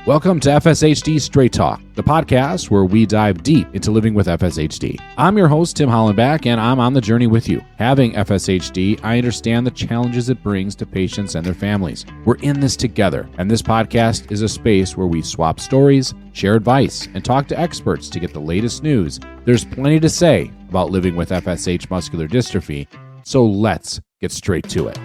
Welcome to FSHD Straight Talk, the podcast where we dive deep into living with FSHD. I'm your host, Tim Hollenbach, and I'm on the journey with you. Having FSHD, I understand the challenges it brings to patients and their families. We're in this together, and this podcast is a space where we swap stories, share advice, and talk to experts to get the latest news. There's plenty to say about living with FSH muscular dystrophy, so let's get straight to it.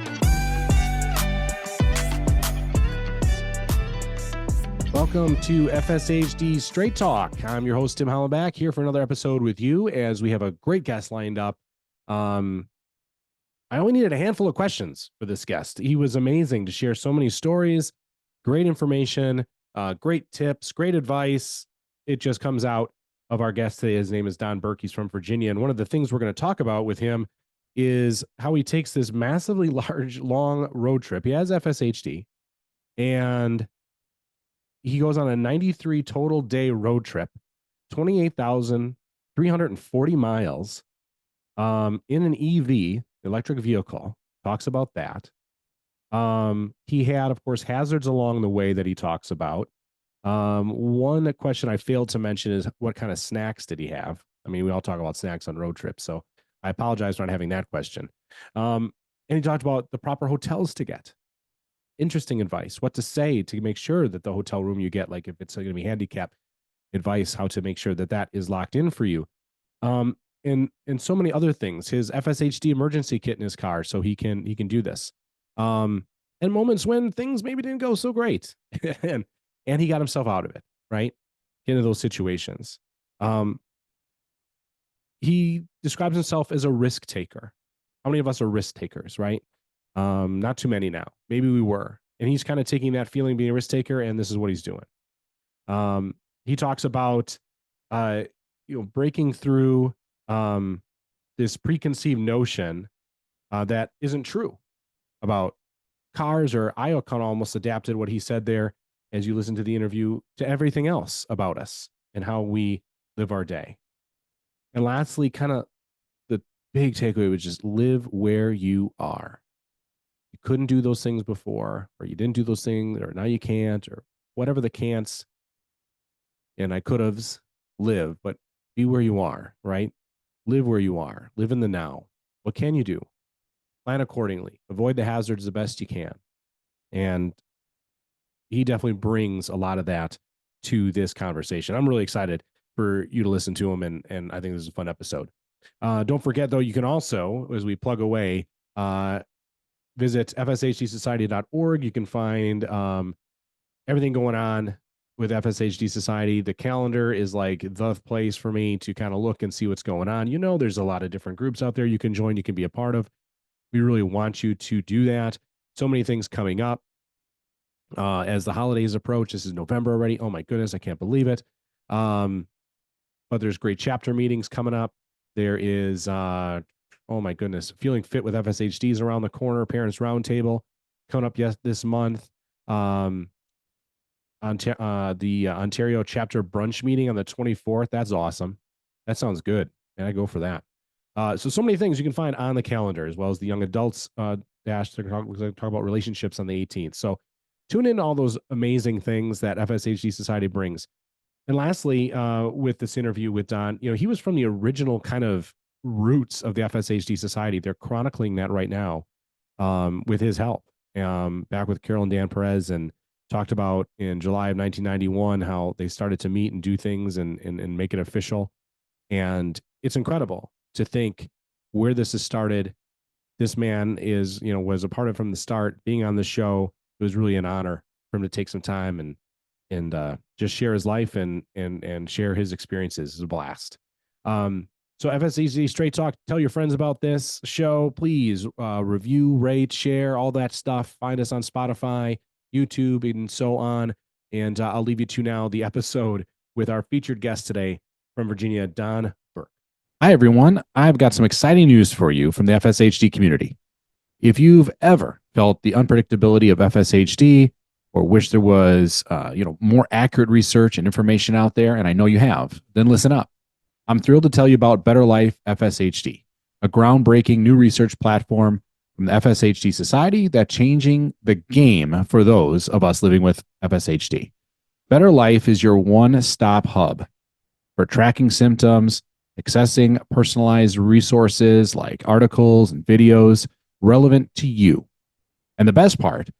Welcome to FSHD Straight Talk. I'm your host, Tim Hollenbach, here for another episode with you as we have a great guest lined up. I only needed a handful of questions for this guest. He was amazing to share so many stories, great information, great tips, great advice. It just comes out of our guest today. His name is Burke. He's from Virginia. And one of the things we're going to talk about with him is how he takes this massively large, long road trip. He has FSHD, and he goes on a 93 total day road trip, 28,340 miles in an EV, electric vehicle. Talks about that. He had, of course, hazards along the way that he talks about. One question I failed to mention is what kind of snacks did he have? I mean, we all talk about snacks on road trips, so I apologize for not having that question. And he talked about the proper hotels to get. Interesting advice, what to say to make sure that the hotel room you get, like if it's going to be handicapped, advice how to make sure that that is locked in for you, and so many other things. His FSHD emergency kit in his car, so he can do this, and moments when things maybe didn't go so great, and he got himself out of it, right, into those situations. He describes himself as a risk taker. How many of us are risk takers, right? Not too many now. Maybe we were. And he's kind of taking that feeling, being a risk taker, and this is what he's doing. He talks about, breaking through this preconceived notion that isn't true about cars, or I kind of almost adapted what he said there as you listen to the interview to everything else about us and how we live our day. And lastly, kind of the big takeaway was just live where you are. You couldn't do those things before, or you didn't do those things, or now you can't, or whatever the can'ts and I could have's, live, but be where you are, right? Live where you are. Live in the now. What can you do? Plan accordingly. Avoid the hazards the best you can. And he definitely brings a lot of that to this conversation. I'm really excited for you to listen to him, and I think this is a fun episode. Don't forget, though, you can also, as we plug away, visit FSHDsociety.org. You can find everything going on with FSHD Society. The calendar is like the place for me to kind of look and see what's going on. You know, there's a lot of different groups out there you can join, you can be a part of. We really want you to do that. So many things coming up as the holidays approach. This is November already. Oh my goodness, I can't believe it. But there's great chapter meetings coming up. There is oh my goodness, Feeling Fit with FSHD is around the corner. Parents Roundtable coming up this month. The Ontario chapter brunch meeting on the 24th. That's awesome. That sounds good. And I go for that. So many things you can find on the calendar, as well as the young adults dash. They're going to talk about relationships on the 18th. So tune in to all those amazing things that FSHD Society brings. And lastly, with this interview with Don, he was from the original kind of roots of the FSHD Society. They're chronicling that right now with his help, back with Carol and Dan Perez, and talked about in July of 1991 how they started to meet and do things and make it official. And it's incredible to think where this has started. This man is, was a part of it from the start. Being on the show, it was really an honor for him to take some time and just share his life and share his experiences. It's a blast. So FSHD Straight Talk, tell your friends about this show. Please review, rate, share, all that stuff. Find us on Spotify, YouTube, and so on. And I'll leave you to now the episode with our featured guest today from Virginia, Don Burke. Hi, everyone. I've got some exciting news for you from the FSHD community. If you've ever felt the unpredictability of FSHD or wish there was more accurate research and information out there, and I know you have, then listen up. I'm thrilled to tell you about Better Life FSHD, a groundbreaking new research platform from the FSHD Society that's changing the game for those of us living with FSHD. Better Life is your one-stop hub for tracking symptoms, accessing personalized resources like articles and videos relevant to you. And the best part,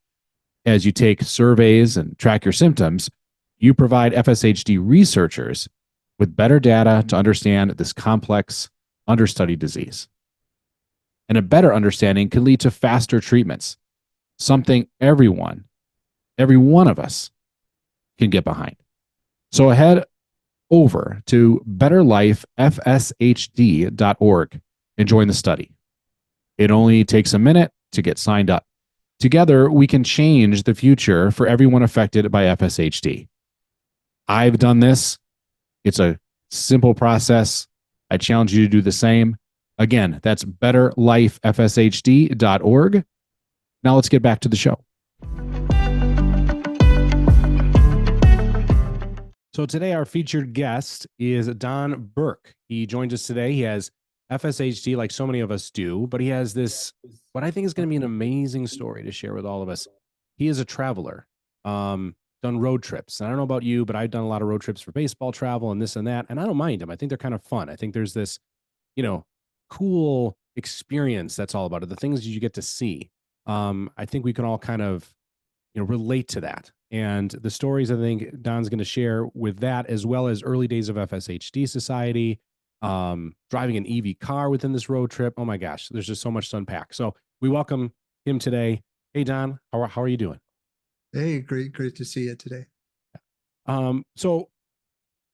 as you take surveys and track your symptoms, you provide FSHD researchers with better data to understand this complex, understudied disease. And a better understanding can lead to faster treatments, something every one of us can get behind. So head over to betterlifefshd.org and join the study. It only takes a minute to get signed up. Together, we can change the future for everyone affected by FSHD. I've done this. It's a simple process. I challenge you to do the same. Again, that's betterlifefshd.org. Now let's get back to the show. So today our featured guest is Don Burke. He joins us today. He has FSHD like so many of us do, but he has this, what I think is going to be an amazing story to share with all of us. He is a traveler, done road trips. And I don't know about you, but I've done a lot of road trips for baseball travel and this and that. And I don't mind them. I think they're kind of fun. I think there's this, cool experience that's all about it. The things you get to see. I think we can all kind of, relate to that. And the stories I think Don's going to share with that, as well as early days of FSHD Society, driving an EV car within this road trip. Oh my gosh, there's just so much to unpack. So we welcome him today. Hey, Don, how are you doing? Hey, great to see you today. So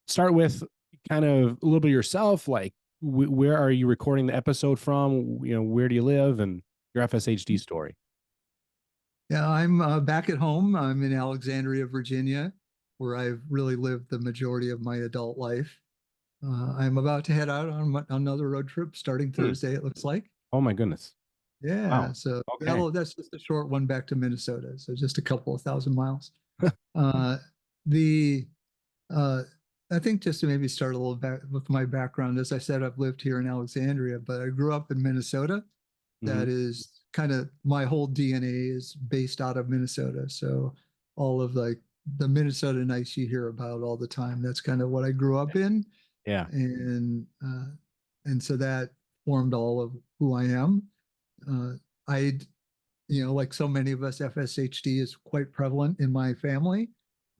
start with kind of a little bit of yourself, like where are you recording the episode from? Where do you live and your FSHD story? Yeah, I'm back at home. I'm in Alexandria, Virginia, where I've really lived the majority of my adult life. I'm about to head out on another road trip starting Thursday, it looks like. Oh my goodness. Yeah, Wow. so Okay. that's just a short one back to Minnesota. So just a couple of thousand miles. uh, the uh, I think just to maybe start a little back with my background, as I said, I've lived here in Alexandria, but I grew up in Minnesota. Mm-hmm. That is kind of my whole DNA is based out of Minnesota. So all of like the Minnesota nights you hear about all the time, that's kind of what I grew up in. Yeah. And so that formed all of who I am. Uh, I, like so many of us, FSHD is quite prevalent in my family.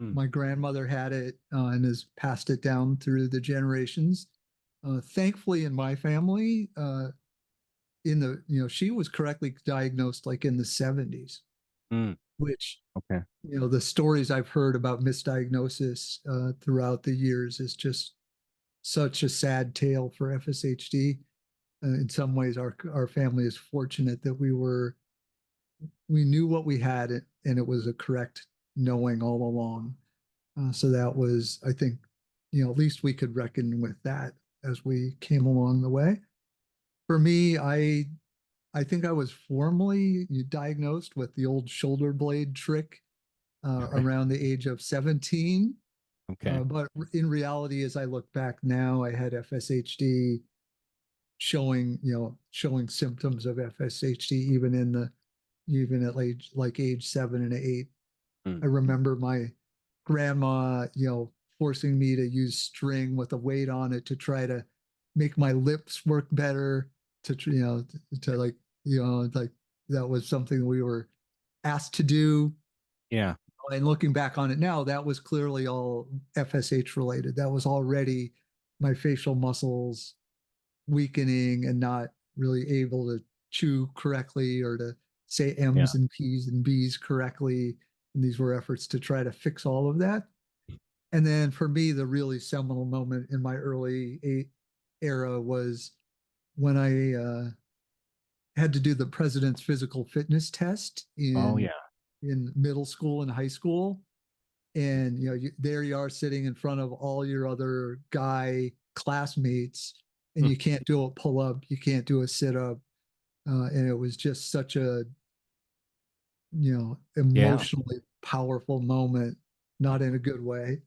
Mm. My grandmother had it and has passed it down through the generations. Thankfully, in my family, she was correctly diagnosed like in the 70s, which, Okay. the stories I've heard about misdiagnosis throughout the years is just such a sad tale for FSHD. In some ways, our family is fortunate that we knew what we had and it was a correct knowing all along. So that was, I think, at least we could reckon with that as we came along the way. For me, I think I was formally diagnosed with the old shoulder blade trick around the age of 17. Okay. But in reality, as I look back now, I had FSHD showing symptoms of FSHD even at age 7 and 8. I remember my grandma, forcing me to use string with a weight on it to try to make my lips work better, to like that was something we were asked to do. Yeah. And looking back on it now, that was clearly all FSH related. That was already my facial muscles weakening and not really able to chew correctly or to say Yeah. M's and P's and B's correctly. And these were efforts to try to fix all of that. And then for me, the really seminal moment in my early era was when I had to do the president's physical fitness test Oh yeah. in middle school and high school. And there you are sitting in front of all your other guy classmates, and you can't do a pull up, you can't do a sit up, and it was just such a Yeah. emotionally powerful moment, not in a good way.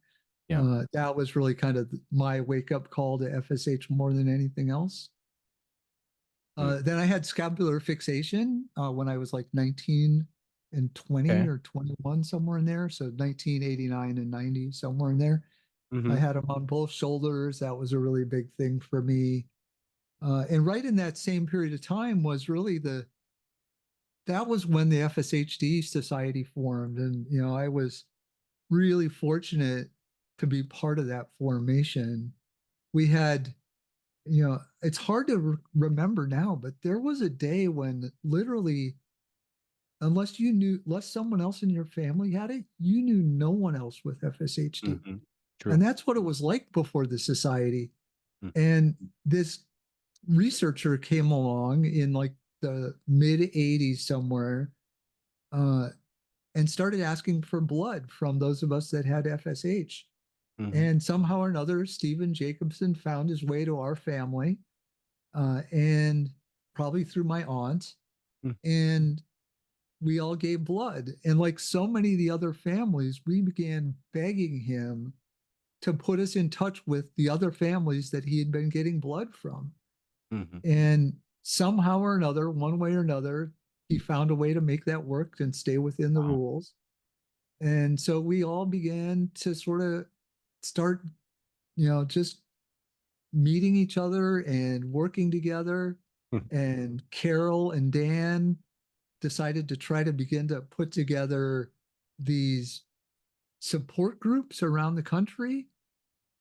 Yeah. That was really kind of my wake up call to FSH more than anything else. Then I had scapular fixation when I was like 19 20 or 21, somewhere in there. So 1989 and 90, somewhere in there. I had them on both shoulders. That was a really big thing for me. And right in that same period of time was really that was when the FSHD Society formed. And, I was really fortunate to be part of that formation. We had, it's hard to remember now, but there was a day when literally, unless someone else in your family had it, you knew no one else with FSHD. True. And that's what it was like before the society. Mm-hmm. And this researcher came along in like the mid 80s somewhere, and started asking for blood from those of us that had FSH. And somehow or another, Stephen Jacobson found his way to our family, and probably through my aunt. And we all gave blood. And like so many of the other families, we began begging him to put us in touch with the other families that he had been getting blood from. And somehow or another, one way or another, he found a way to make that work and stay within the rules. And so we all began to sort of start, just meeting each other and working together. And Carol and Dan decided to try to begin to put together these support groups around the country.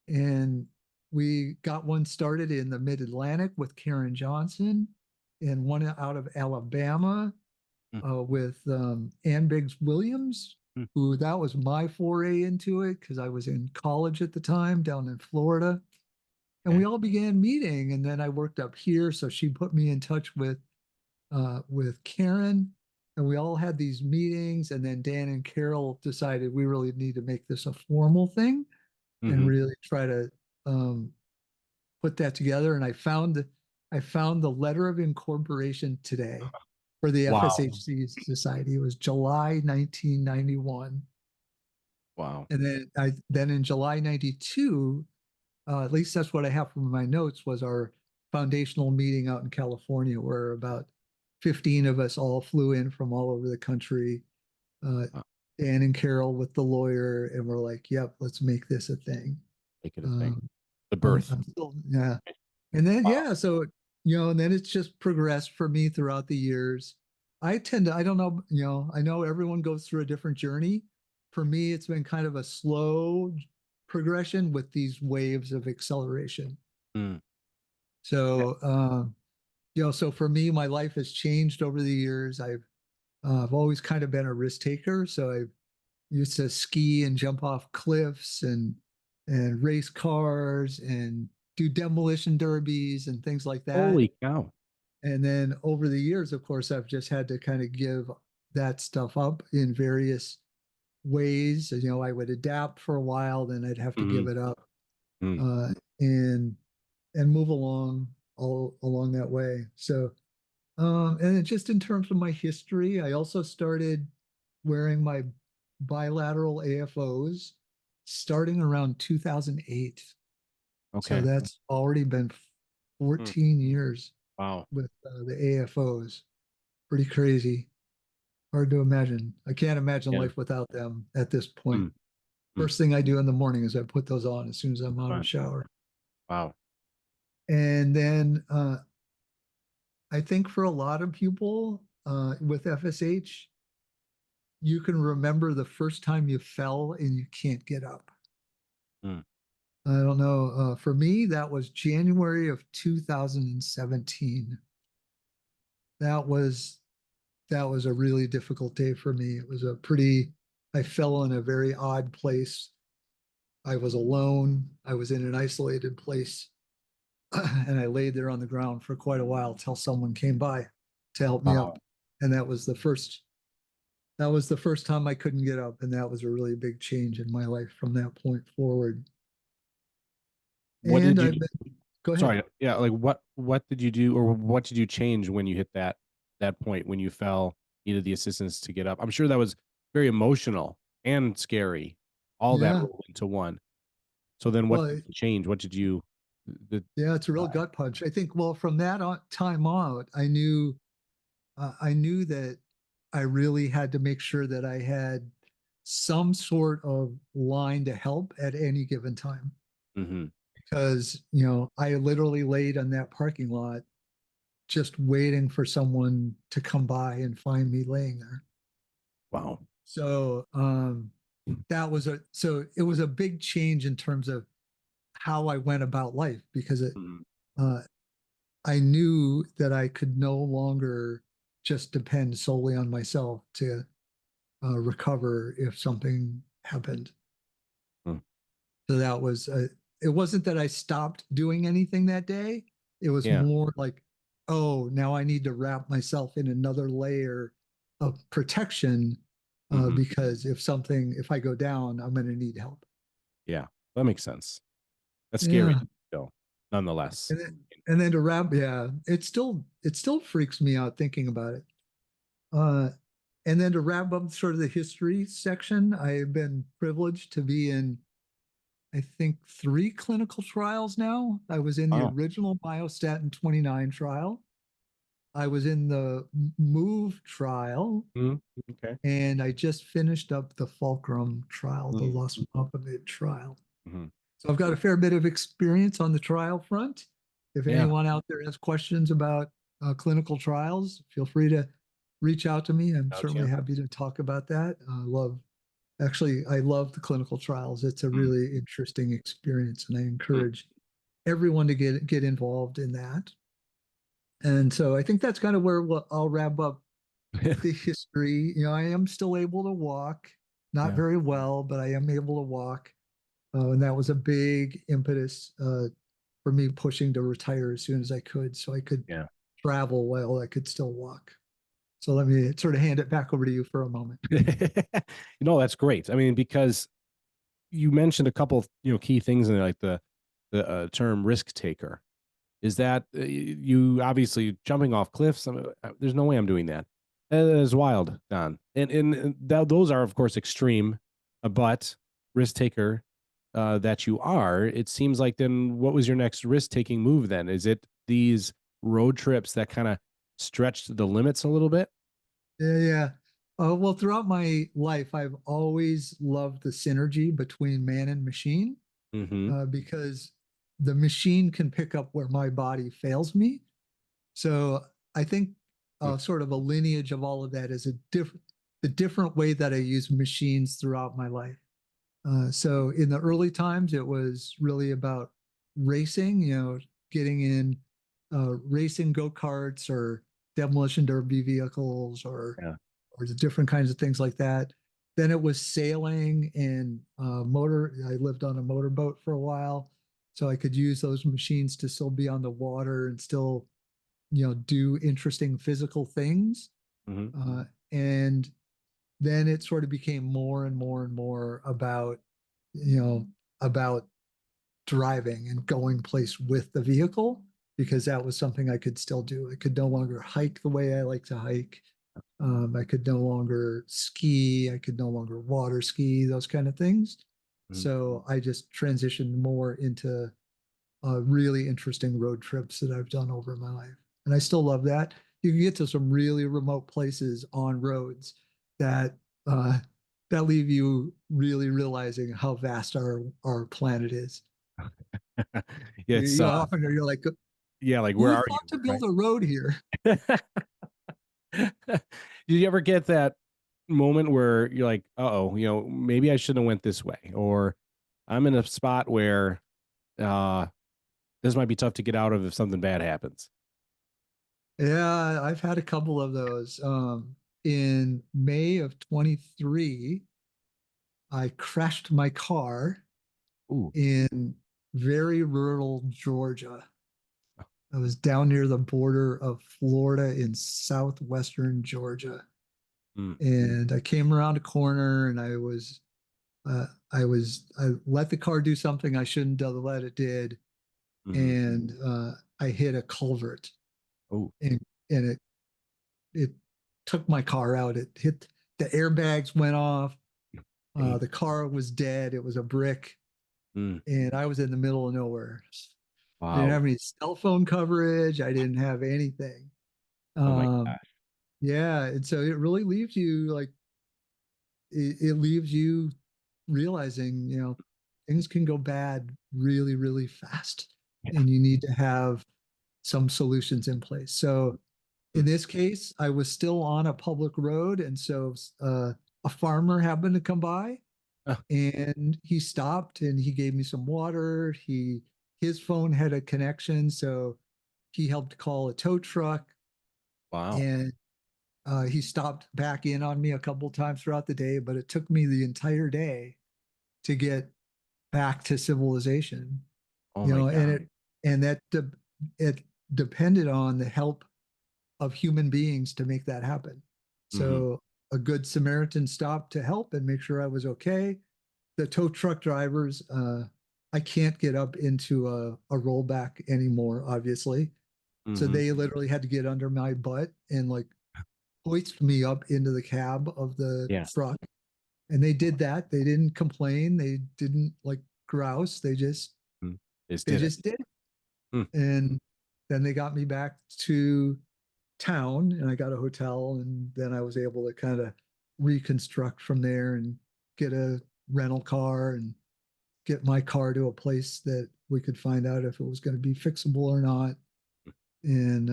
And we got one started in the Mid-Atlantic with Karen Johnson, and one out of Alabama with Ann Biggs Williams, who that was my foray into it because I was in college at the time down in Florida. And we all began meeting, and then I worked up here, so she put me in touch with Karen, and we all had these meetings. And then Dan and Carol decided we really need to make this a formal thing and really try to put that together. And I found the letter of incorporation today for the FSHD Society. It was July 1991. Wow. And then in July 92, at least that's what I have from my notes, was our foundational meeting out in California, where about 15 of us all flew in from all over the country. Dan and Carol with the lawyer, and we're like, yep, let's make this a thing. Make it a thing. The birth. Yeah. And then, so, and then it's just progressed for me throughout the years. I don't know, I know everyone goes through a different journey. For me, it's been kind of a slow progression with these waves of acceleration. So, so for me, my life has changed over the years. I've always kind of been a risk taker. So I used to ski and jump off cliffs and race cars and do demolition derbies and things like that. Holy cow. And then over the years, of course, I've just had to kind of give that stuff up in various ways. I would adapt for a while, then I'd have to give it up, and move along all along that way. So, and just in terms of my history, I also started wearing my bilateral AFOs starting around 2008. Okay. So that's already been 14 years. Wow. With the AFOs. Pretty crazy. Hard to imagine. I can't imagine life without them at this point. First thing I do in the morning is I put those on as soon as I'm out of the shower. Wow. And then I think for a lot of people with FSH, you can remember the first time you fell and you can't get up. I don't know. For me, that was January of 2017. That was a really difficult day for me. It was I fell in a very odd place. I was alone. I was in an isolated place. And I laid there on the ground for quite a while till someone came by to help me up. And that was the first time I couldn't get up. And that was a really big change in my life from that point forward. What and did you go ahead. Sorry. Yeah. Like what did you do, or what did you change when you hit that point when you fell, needed the assistance to get up? I'm sure that was very emotional and scary. All that rolled into one. So then what did you change? What did you it's a real gut punch. I think, from that time out, I knew that I really had to make sure that I had some sort of line to help at any given time. Mm-hmm. Because, I literally laid on that parking lot just waiting for someone to come by and find me laying there. Wow. So it was a big change in terms of how I went about life, because Mm-hmm. I knew that I could no longer just depend solely on myself to recover if something happened. Mm. So that was it wasn't that I stopped doing anything that day. It was Yeah. more like, oh, now I need to wrap myself in another layer of protection Mm-hmm. because if I go down, I'm going to need help. Yeah, that makes sense. That's scary Yeah. still, nonetheless. And then to wrap, yeah, it still freaks me out thinking about it. Uh, and then to wrap up sort of the history section, I've been privileged to be in, I think, 3 clinical trials now. I was in the Oh. original myostatin 29 trial. I was in the MOVE trial, Mm-hmm. Okay. and I just finished up the Fulcrum trial, the Mm-hmm. losmapimod trial. Mm-hmm. So I've got a fair bit of experience on the trial front. If Yeah. anyone out there has questions about clinical trials, feel free to reach out to me. I'm Ouch, certainly yeah. happy to talk about that. I love the clinical trials. It's a Mm. really interesting experience, and I encourage everyone to get involved in that. And so I think that's kind of where I'll wrap up the history. I am still able to walk, not Yeah. very well, but I am able to walk. And that was a big impetus for me pushing to retire as soon as I could, so I could Yeah. travel while I could still walk. So let me sort of hand it back over to you for a moment. That's great. I mean, because you mentioned a couple of key things in there, like the term risk taker. Is that you obviously jumping off cliffs? There's no way I'm doing that. That is wild, Don. And those are of course extreme, but risk taker that you are. It seems like then what was your next risk taking move then? Is it these road trips that kind of stretched the limits a little bit? Yeah, yeah. Well, throughout my life, I've always loved the synergy between man and machine, Mm-hmm. because the machine can pick up where my body fails me. So I think sort of a lineage of all of that is the different way that I use machines throughout my life. So in the early times, it was really about racing, getting in racing go-karts or demolition derby vehicles Yeah. or the different kinds of things like that. Then it was sailing and motor. I lived on a motorboat for a while, so I could use those machines to still be on the water and still, do interesting physical things. Mm-hmm. And then it sort of became more and more and more you know, about driving and going place with the vehicle, because that was something I could still do. I could no longer hike the way I like to hike. I could no longer ski. I could no longer water ski, those kind of things. Mm-hmm. So I just transitioned more into really interesting road trips that I've done over my life. And I still love that. You can get to some really remote places on roads that uh, that leave you really realizing how vast our planet is. Yeah, it's Often you're like, yeah, like who where would are thought you, to right? build a road here? Did you ever get that moment where you're like, uh-oh, maybe I shouldn't have went this way, or I'm in a spot where uh this might be tough to get out of if something bad happens? Yeah, I've had a couple of those. In May of 23, I crashed my car Ooh. in very rural Georgia. I was down near the border of Florida in southwestern Georgia. Mm. And I came around a corner and I let the car do something I shouldn't have let it did. Mm-hmm. And I hit a culvert, Oh. and, and it took my car out. It hit, the airbags went off. Dang. The car was dead. It was a brick, Mm. and I was in the middle of nowhere. I didn't Wow. have any cell phone coverage. I didn't have anything. Oh my Um, gosh. Yeah. And so it really leaves you like, it leaves you realizing, things can go bad really, really fast, Yeah. and you need to have some solutions in place. So in this case, I was still on a public road. And so a farmer happened to come by, Oh, and he stopped and he gave me some water. His phone had a connection. So he helped call a tow truck, wow. and he stopped back in on me a couple times throughout the day, but it took me the entire day to get back to civilization. Oh my And God. it depended on the help of human beings to make that happen. Hmm. So a good Samaritan stopped to help and make sure I was okay. The tow truck drivers, I can't get up into a rollback anymore, obviously. So Hmm. they literally had to get under my butt and like hoist me up into the cab of the Yeah. truck. And they did that. They didn't complain. They didn't like grouse. Mm. Just They did it. just did it. Mm. And then they got me back to town, and I got a hotel, and then I was able to kind of reconstruct from there and get a rental car and get my car to a place that we could find out if it was going to be fixable or not. And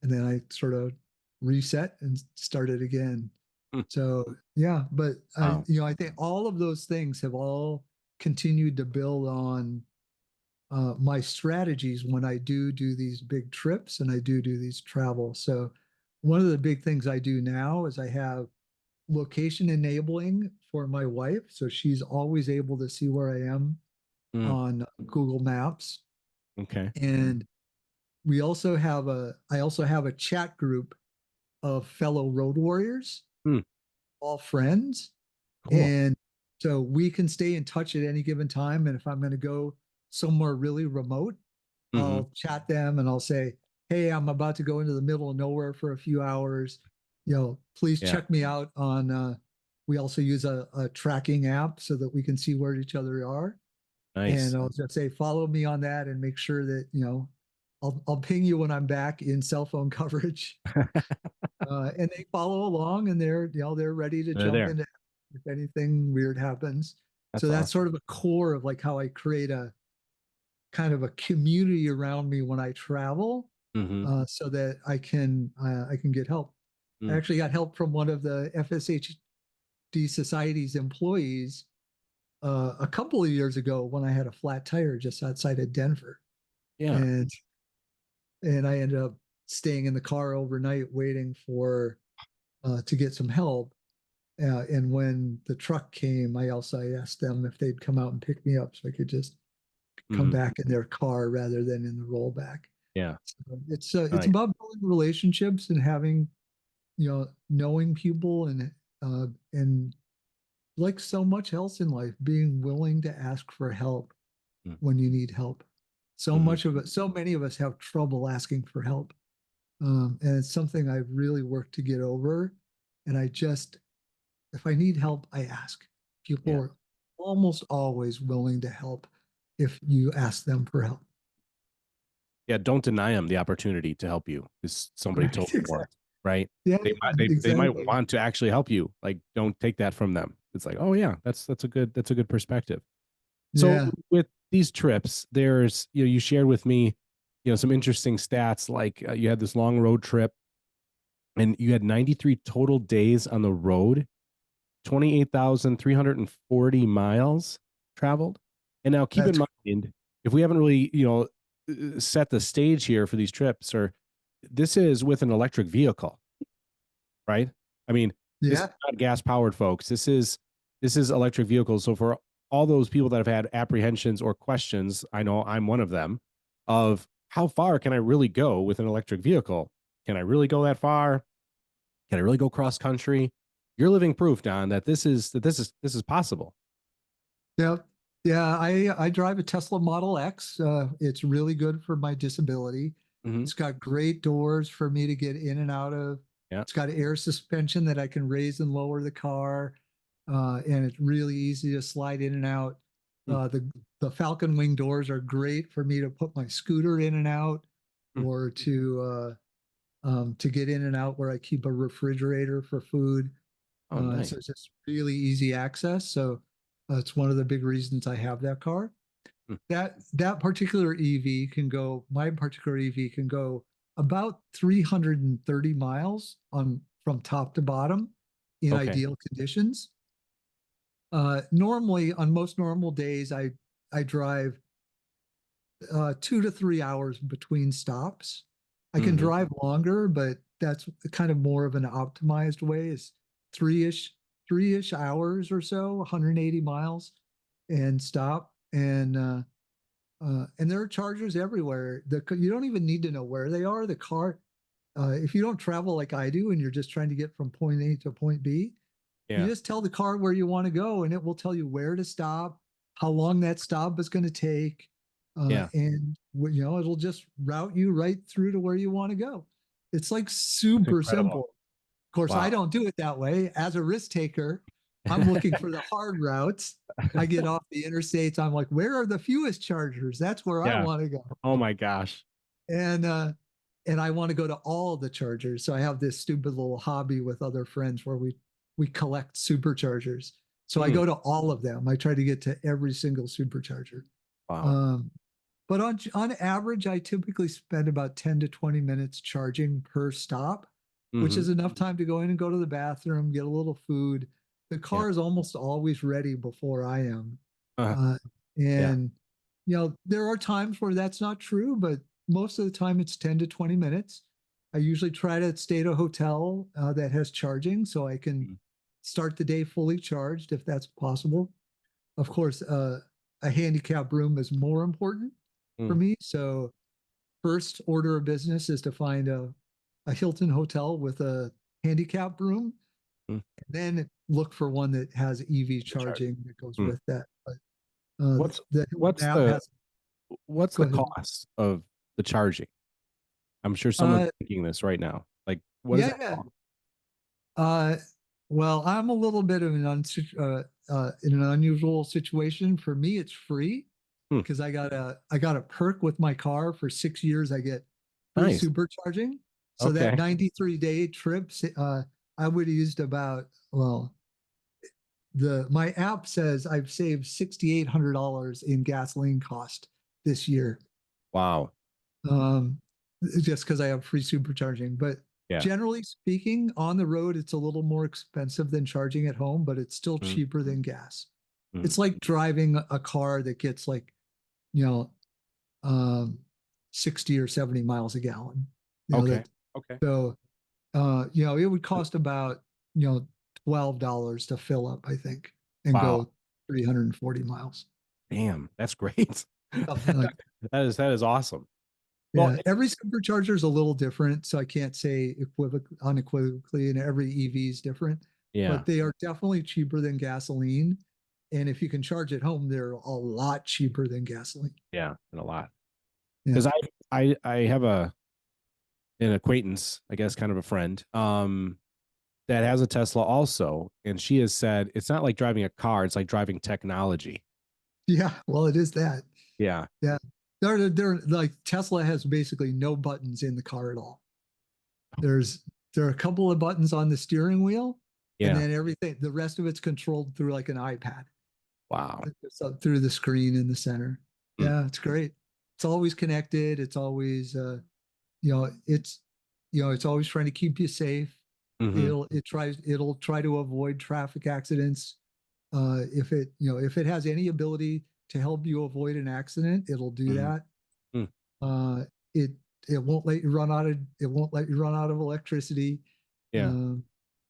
then I sort of reset and started again. Mm. So yeah, but Wow. I think all of those things have all continued to build on my strategies when I do these big trips and I do these travels. So one of the big things I do now is I have location enabling for my wife, so she's always able to see where I am Mm. on Google Maps. Okay. And I also have a chat group of fellow road warriors, Mm. all friends. Cool. And so we can stay in touch at any given time. And if I'm going to go somewhere really remote, Hmm. I'll chat them and I'll say, hey, I'm about to go into the middle of nowhere for a few hours. Please Yeah. check me out on, we also use a tracking app so that we can see where each other are. And Nice. I'll just say, follow me on that and make sure that, I'll ping you when I'm back in cell phone coverage. And they follow along, and they're ready to They're jump there. into if anything weird happens. So That's that's awesome. sort of a core of like how I create a kind of a community around me when I travel, Hmm. so that I can get help. I Mm. actually got help from one of the FSHD Society's employees a couple of years ago when I had a flat tire just outside of Denver, Yeah. and I ended up staying in the car overnight waiting for to get some help. And when the truck came, I asked them if they'd come out and pick me up so I could just come Hmm. back in their car rather than in the rollback. Yeah. So it's Nice. about building relationships and having, knowing people, and like so much else in life, being willing to ask for help when you need help. Mm-hmm. So many of us have trouble asking for help. And it's something I've really worked to get over. And if I need help, I ask. People Yeah. are almost always willing to help if you ask them for help. Yeah. Don't deny them the opportunity to help you because somebody Right. told you Exactly. once, right? Yeah, They might exactly. want to actually help you. Like, don't take that from them. It's like, oh yeah, that's a good perspective. So Yeah. with these trips, there's you shared with me some interesting stats. Like you had this long road trip, and you had 93 total days on the road, 28,340 miles traveled. And now keep in That's mind, if we haven't really set the stage here for these trips, or this is with an electric vehicle, right? I mean, this is yeah. not gas powered, folks. This is electric vehicles. So for all those people that have had apprehensions or questions, I know I'm one of them, of how far can I really go with an electric vehicle? Can I really go that far? Can I really go cross country? You're living proof, Don, that this is possible. Yeah. Yeah. I drive a Tesla Model X. It's really good for my disability. Hmm. It's got great doors for me to get in and out of. Yeah. It's got air suspension that I can raise and lower the car. And it's really easy to slide in and out. Mm. The Falcon Wing doors are great for me to put my scooter in and out, Mm. or to to get in and out, where I keep a refrigerator for food. Oh, nice. So it's just really easy access. So it's one of the big reasons I have that car. Hmm. That particular EV can go, my particular EV can go about 330 miles from top to bottom in Okay. ideal conditions. Normally, on most normal days, I drive 2 to 3 hours between stops. I can drive longer, but that's kind of more of an optimized way. Is three-ish hours or so, 180 miles, and stop. And there are chargers everywhere. You don't even need to know where they are. The car, if you don't travel like I do, and you're just trying to get from point A to point B, Yeah. you just tell the car where you want to go, and it will tell you where to stop, how long that stop is going to take. And it'll just route you right through to where you want to go. It's like super simple. Of course, I don't do it that way. As a risk taker, I'm looking for the hard routes. I get off the interstates. I'm like, where are the fewest chargers? That's where I want to go. Oh my gosh. And I want to go to all the chargers. So I have this stupid little hobby with other friends where we collect superchargers. So I go to all of them. I try to get to every single supercharger. Wow. But on average, I typically spend about 10 to 20 minutes charging per stop, which is enough time to go in and go to the bathroom, get a little food. The car is almost always ready before I am. And there are times where that's not true, but most of the time it's 10 to 20 minutes. I usually try to stay at a hotel that has charging, so I can start the day fully charged if that's possible. Of course, a handicap room is more important for me. So first order of business is to find a Hilton hotel with a handicap room, and then look for one that has EV charging that goes with that. But what's the cost of the charging? I'm sure someone's thinking this right now. Like, what is that cost? Well, I'm a little bit of in an unusual situation. For me, it's free because I got a perk with my car for 6 years. I get free supercharging. So that 93-day trip, I would have used about, my app says I've saved $6,800 in gasoline cost this year. Wow. Just because I have free supercharging. But generally speaking, on the road, it's a little more expensive than charging at home, but it's still cheaper than gas. It's like driving a car that gets 60 or 70 miles a gallon. So, it would cost about, $12 to fill up, I think, and go 340 miles. Damn, that's great. Like that is awesome. Well, every supercharger is a little different, so I can't say unequivocally, and every EV is different. But they are definitely cheaper than gasoline. And if you can charge at home, they're a lot cheaper than gasoline. Yeah, and a lot. Because I have an acquaintance, I guess, kind of a friend, that has a Tesla also, and she has said it's not like driving a car; it's like driving technology. Yeah, well, it is that. Yeah. They're like Tesla has basically no buttons in the car at all. There are a couple of buttons on the steering wheel, and then the rest of it's controlled through like an iPad. Wow. It's up through the screen in the center. Yeah, it's great. It's always connected. It's always it's always trying to keep you safe. It'll try to avoid traffic accidents. If it has any ability to help you avoid an accident, it'll do that. It won't let you run out of electricity. And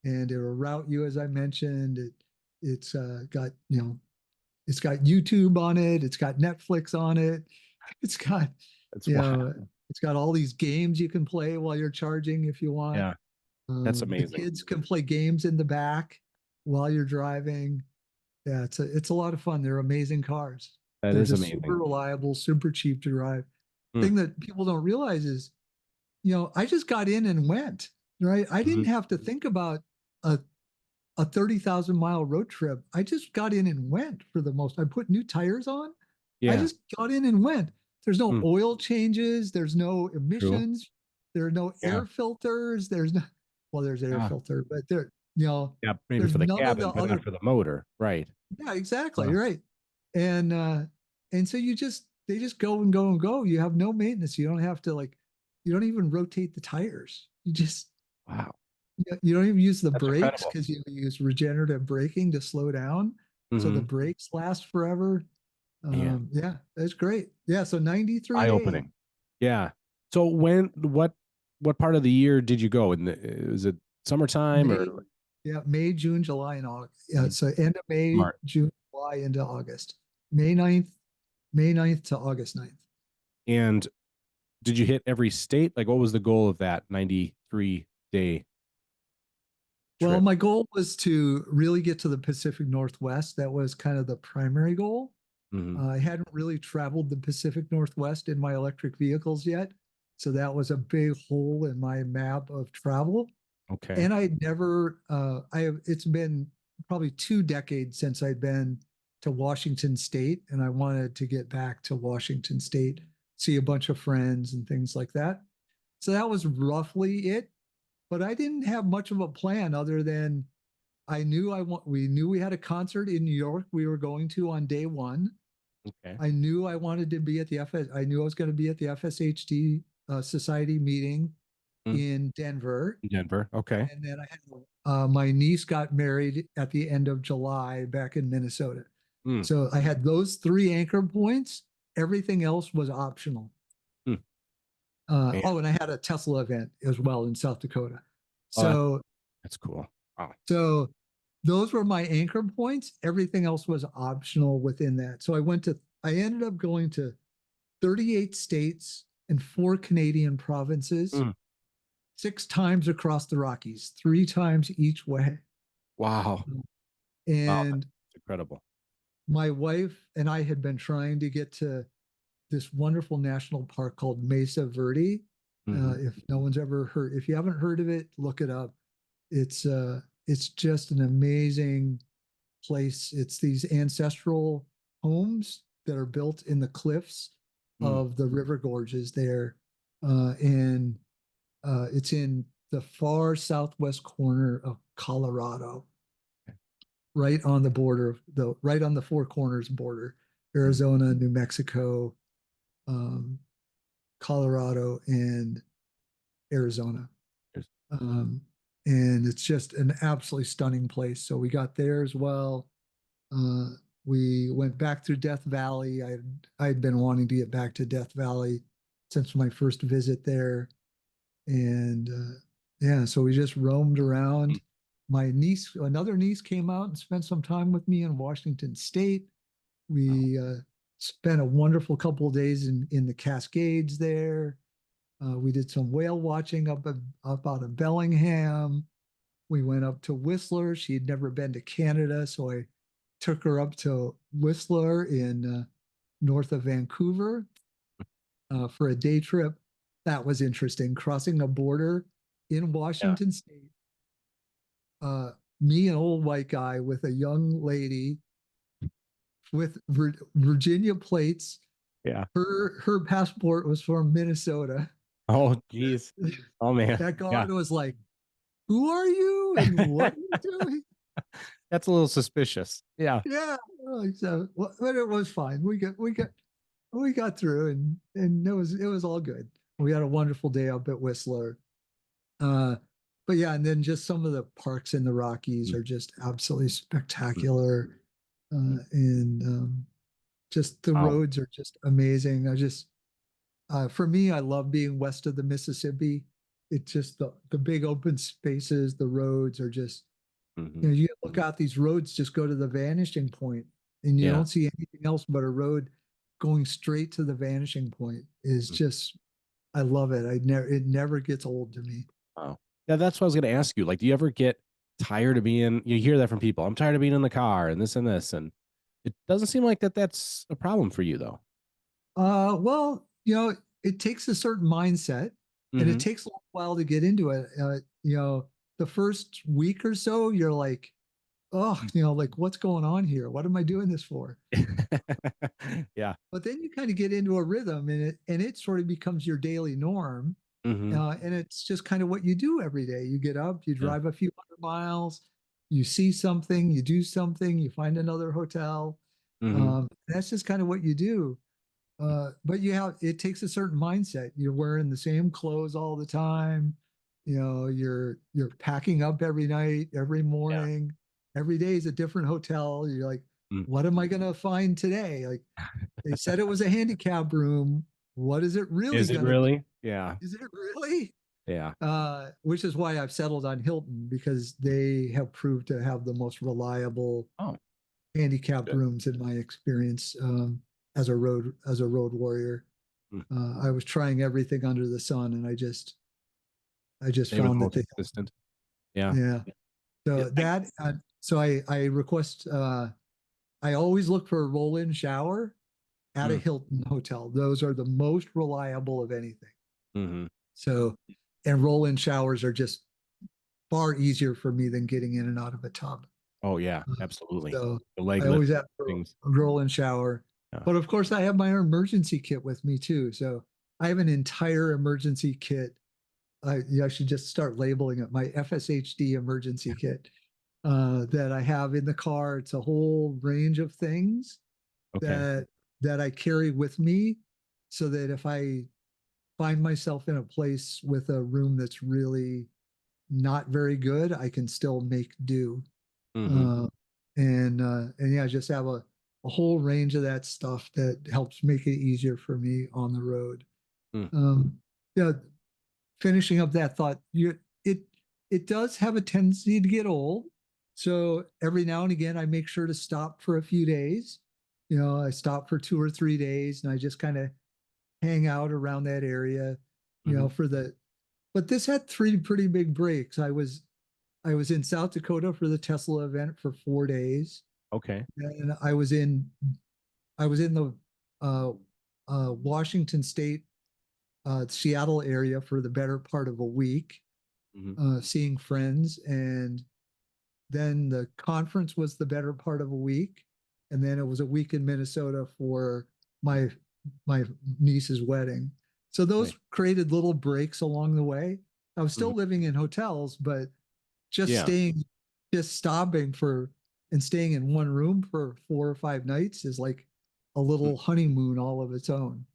it'll route you, as I mentioned. It's got YouTube on it. It's got Netflix on it. It's got it's got all these games you can play while you're charging if you want. Yeah. That's amazing. The kids can play games in the back while you're driving. Yeah, it's a lot of fun. They're amazing cars. They're just amazing. Super reliable, super cheap to drive. Thing that people don't realize is, I just got in and went, right? I didn't have to think about a 30,000-mile road trip. I just got in and went for the most. I put new tires on. I just got in and went. There's no oil changes. There's no emissions. There are no Yeah. air filters. There's no, well, there's air Ah, filter, but there, you know, yeah, maybe there's for the none of cabin, the but other. not for the motor. Right. Yeah, exactly. Uh, You're right. And so they just go and go and go. You have no maintenance. You don't have to like, you don't even rotate the tires. You just, wow. you don't even use the That's brakes incredible. because you use regenerative braking to slow down. So the Hmm. brakes last forever. Man, Yeah, that's great. Yeah. So 93 eye days, opening. Yeah. So what part of the year did you go? Is it summertime May, or yeah, May, June, July, and August. Yeah. May, So end of May, March? June, July into August. May 9th, May 9th to August 9th. And did you hit every state? Like, what was the goal of that 93-day Well, trip? my goal was to really get to the Pacific Northwest. That was kind of the primary goal. Hmm. I hadn't really traveled the Pacific Northwest in my electric vehicles yet. So that was a big hole in my map of travel. Okay. And I'd never, it's been probably 2 decades since I'd been to Washington State, and I wanted to get back to Washington State, see a bunch of friends and things like that. So that was roughly it. But I didn't have much of a plan other than we knew we had a concert in New York we were going to on day one. Okay. I knew I wanted to be at the I knew I was going to be at the FSHD Society meeting Mm. in Denver. Denver. Okay. And then I had my niece got married at the end of July back in Minnesota. Mm. So I had those 3 anchor points. Everything else was optional. Mm. Man. Oh, and I had a Tesla event as well in South Dakota. Oh, So, that's cool. Wow. so those were my anchor points. Everything else was optional within that. So I ended up going to 38 states and 4 Canadian provinces, Mm. 6 times across the Rockies, 3 times each way. Wow. Wow. And That's incredible. my wife and I had been trying to get to this wonderful national park called Mesa Verde. Mhm. If you haven't heard of it, look it up. It's just an amazing place. It's these ancestral homes that are built in the cliffs Mm. of the river gorges there, and it's in the far southwest corner of Colorado, right on the border, right on the Four Corners border, Arizona, New Mexico, um, Colorado, and Arizona. There's- Um, and it's just an absolutely stunning place. So we got there as well. Uh, we went back through Death Valley. I'd been wanting to get back to Death Valley since my first visit there, and yeah, so we just roamed around. Another niece, came out and spent some time with me in Washington State. We spent a wonderful couple of days in the Cascades there. We did some whale watching up out of Bellingham. We went up to Whistler. She had never been to Canada, so I took her up to Whistler in north of Vancouver for a day trip. That was interesting, crossing a border in Yeah. Washington State. Me, an old white guy, with a young lady with Virginia plates. Yeah. Her passport was from Minnesota. Oh, geez. Oh, man. That Yeah. guard was like, "Who are you and what are you doing?" That's a little suspicious. Yeah. Yeah. So, well, but it was fine. We got through, and it was all good. We had a wonderful day up at Whistler. But yeah, and then just some of the parks in the Rockies are just absolutely spectacular. And just the Wow. roads are just amazing. For me, I love being west of the Mississippi. It's just the big open spaces, the roads are just, Mhm. you look out these roads, just go to the vanishing point, and you Yeah. don't see anything else but a road going straight to the vanishing point is Mhm. just, I love it. It never gets old to me. Wow. Yeah, that's what I was going to ask you. Like, do you ever get tired of being, you hear that from people, I'm tired of being in the car and this, and it doesn't seem like that's a problem for you though. Well, it takes a certain mindset, and it Mhm. takes a little while to get into it. The first week or so, you're like, oh, like, what's going on here? What am I doing this for? Yeah. But then you kind of get into a rhythm, and it sort of becomes your daily norm. Mm-hmm. And it's just kind of what you do every day. You get up, you Yeah. drive a few hundred miles, you see something, you do something, you find another hotel. Mm-hmm. That's just kind of what you do. But it takes a certain mindset. You're wearing the same clothes all the time. You're packing up every night, every Yeah. morning. Every day is a different hotel. You're like, Mm. what am I gonna find today? Like they said it was a handicap room. What is it really Is it gonna be? really? Yeah. Is it really? Yeah. Which is why I've settled on Hilton, because they have proved to have the most reliable Oh, handicapped good. rooms in my experience, as a road warrior. Mm. I was trying everything under the sun, and I just They were the found that most consistent. Yeah. yeah. Yeah. So I request, I always look for a roll-in shower at a Mm. Hilton hotel. Those are the most reliable of anything. Mm-hmm. So, and roll-in showers are just far easier for me than getting in and out of a tub. Oh yeah, absolutely. So The leg I lift always have a things. roll-in shower. Yeah. But of course, I have my emergency kit with me too. So I have an entire emergency kit. I should just start labeling it my FSHD emergency kit, that I have in the car. It's a whole range of things Okay. that I carry with me, so that if I find myself in a place with a room that's really not very good, I can still make do. Mm-hmm. Uh, and yeah, just have a whole range of that stuff that helps make it easier for me on the road. Mm. Yeah, finishing up that thought, it it does have a tendency to get old. So every now and again, I make sure to stop for a few days. I stop for 2 or 3 days, and I just kind of hang out around that area. Mm-hmm. But this had three pretty big breaks. I was in South Dakota for the Tesla event for 4 days, Okay. and I was in the uh, Washington State, Seattle area for the better part of a week, Mm-hmm. seeing friends. And then the conference was the better part of a week, and then it was a week in Minnesota for my my niece's wedding. So Right. those created little breaks along the way. I was Mm-hmm. still living in hotels, but just Yeah. staying, just stopping for and staying in one room for 4 or 5 nights is like a Mm. little honeymoon all of its own.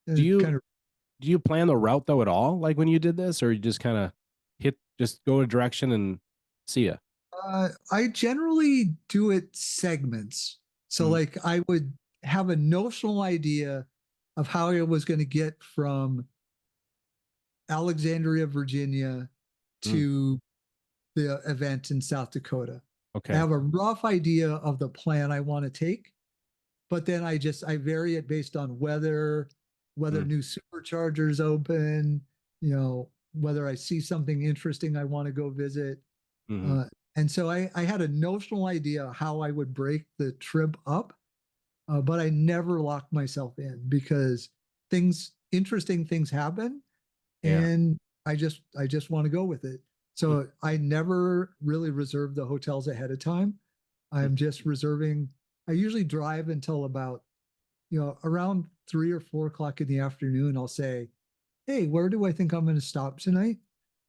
And Do it you kind of, do you plan the route though at all? Like when you did this, or you just kind of just go a direction and see ya? I generally do it segments. So Mm. like I would have a notional idea of how I was going to get from Alexandria, Virginia Mm. to the event in South Dakota. I Okay. have a rough idea of the plan I want to take, but then I vary it based on whether Mm. new superchargers open, whether I see something interesting I want to go visit. Mm-hmm. Uh, and so I had a notional idea how I would break the trip up, but I never locked myself in, because interesting things happen, Yeah. and I just want to go with it. Mm. So I never really reserve the hotels ahead of time. Mm. I'm just reserving. I usually drive until about, around 3 or 4 o'clock in the afternoon. I'll say, hey, where do I think I'm going to stop tonight?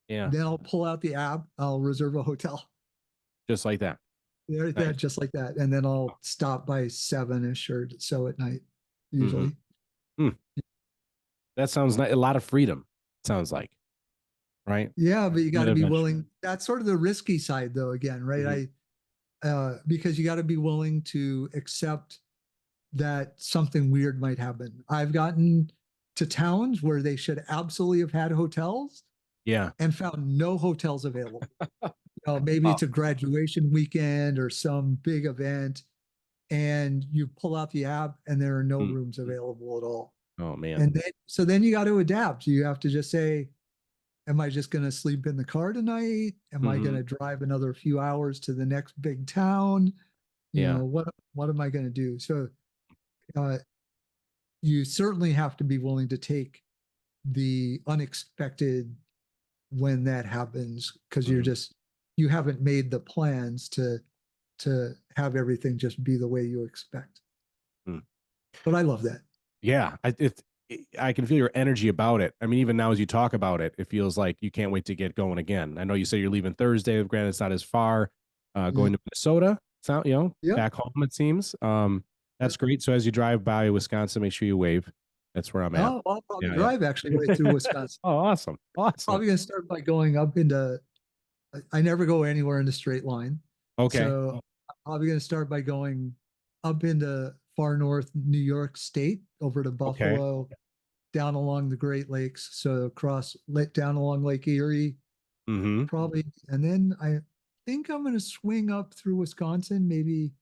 Yeah. Then I'll pull out the app. I'll reserve a hotel. Just like that. There, Nice. that just like that, and then I'll stop by 7ish or so at night, Mm-hmm. usually. Mm. That sounds a lot of freedom. Sounds like, right? Yeah, but you got An to be adventure. willing. That's sort of the risky side, though. Again, right? Mm-hmm. Because you got to be willing to accept that something weird might happen. I've gotten to towns where they should absolutely have had hotels Yeah. and found no hotels available. Maybe Oh. it's a graduation weekend or some big event, and you pull out the app and there are no Mm. rooms available at all. Oh man. And then you got to adapt. You have to just say, am I just going to sleep in the car tonight? Am I going Mm-hmm. to drive another few hours to the next big town? Yeah. What am I going to do? So uh, you certainly have to be willing to take the unexpected when that happens, because Mm-hmm. you haven't made the plans to have everything just be the way you expect. Mm. But I love that. Yeah. I can feel your energy about it. I mean, even now as you talk about it, it feels like you can't wait to get going again. I know you say you're leaving Thursday. Granted, it's not as far. Going to Minnesota, sound Yep. back home. It seems. That's great. So as you drive by Wisconsin, make sure you wave. That's where I'm at. Oh, I'll probably Yeah, drive actually right through Wisconsin. Oh, awesome, awesome. Probably gonna start by going up into. I never go anywhere in a straight line, Okay. so I'm probably gonna start by going up into far north New York State, over to Buffalo, down along the Great Lakes, so across down along Lake Erie, Mm-hmm. probably, and then I think I'm gonna swing up through Wisconsin, maybe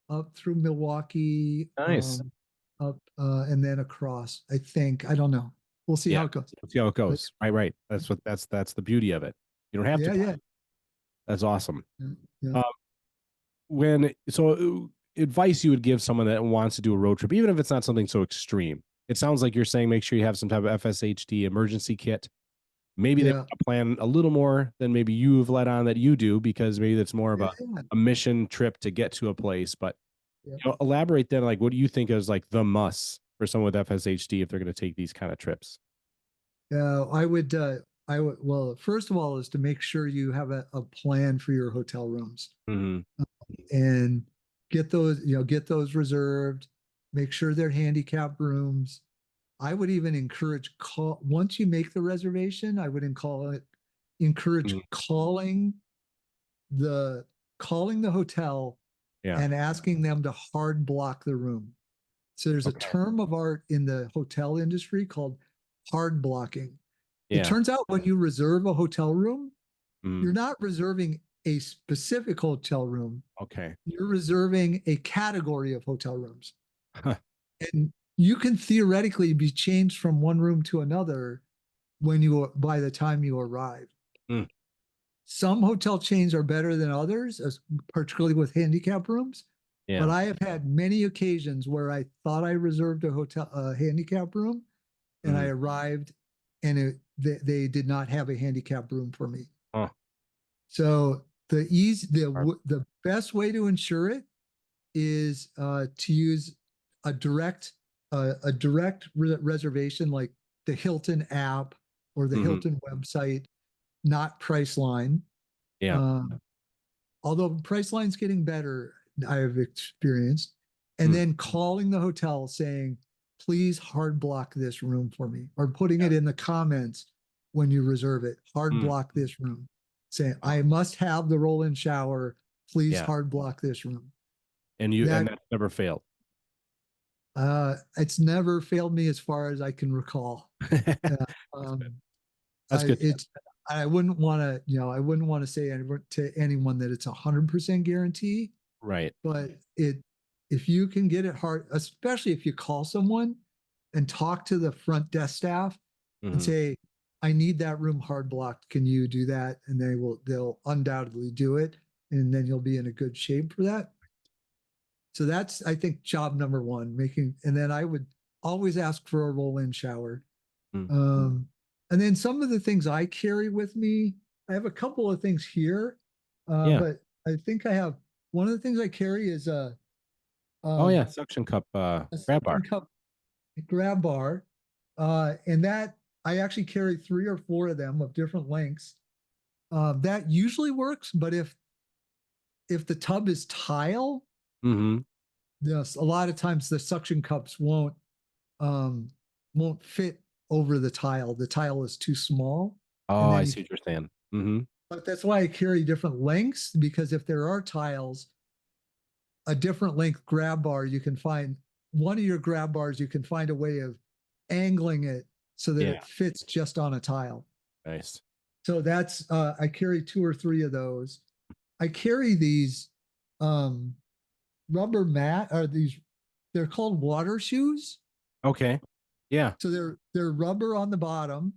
up through Milwaukee, Nice. up and then across. I think, I don't know. We'll see how it goes. Let's see how it But goes. Right. That's the beauty of it. You don't have to. yeah. That's awesome. Yeah. Advice you would give someone that wants to do a road trip, even if it's not something so extreme. It sounds like you're saying make sure you have some type of FSHD emergency kit. Maybe they want to plan a little more than maybe you've let on that you do, because maybe that's more of a mission trip to get to a place. But elaborate then, like, what do you think is like the must for someone with FSHD if they're going to take these kind of trips? I would, well, first of all, is to make sure you have a plan for your hotel rooms, and get those reserved, make sure they're handicap rooms. I would even encourage once you make the reservation, I would encourage calling the hotel and asking them to hard block the room. So there's a term of art in the hotel industry called hard blocking. It turns out when you reserve a hotel room, you're not reserving a specific hotel room. You're reserving a category of hotel rooms. And you can theoretically be changed from one room to another by the time you arrive. Some hotel chains are better than others, particularly with handicap rooms. But I have had many occasions where I thought I reserved a handicap room, and I arrived, and they did not have a handicap room for me. So the best way to ensure it is to use a direct reservation, like the Hilton app or the Hilton website, not Priceline. Although Priceline's getting better, I have experienced. And then calling the hotel saying, please hard block this room for me, or putting it in the comments when you reserve it, hard block this room. Saying, I must have the roll-in shower, please hard block this room. And that never failed. It's never failed me as far as I can recall. That's good. I wouldn't want to say to anyone that it's 100% guarantee. Right. But if you can get it hard, especially if you call someone and talk to the front desk staff and say, I need that room hard blocked. Can you do that? And they'll undoubtedly do it. And then you'll be in a good shape for that. So that's, I think, job number one, and then I would always ask for a roll-in shower. And then some of the things I carry with me, I have a couple of things here, but I think I have, one of the things I carry is suction cup grab bar. And that I actually carry 3 or 4 of them of different lengths. That usually works, but if the tub is tile, yes, a lot of times the suction cups won't fit over the tile. The tile is too small. Oh, I see what you're saying. But that's why I carry different lengths, because if there are tiles, a different length grab bar, you can find one of your grab bars, you can find a way of angling it so that it fits just on a tile. Nice. So that's, I carry 2 or 3 of those. I carry these rubber mat, they're called water shoes. Okay. Yeah. So they're rubber on the bottom,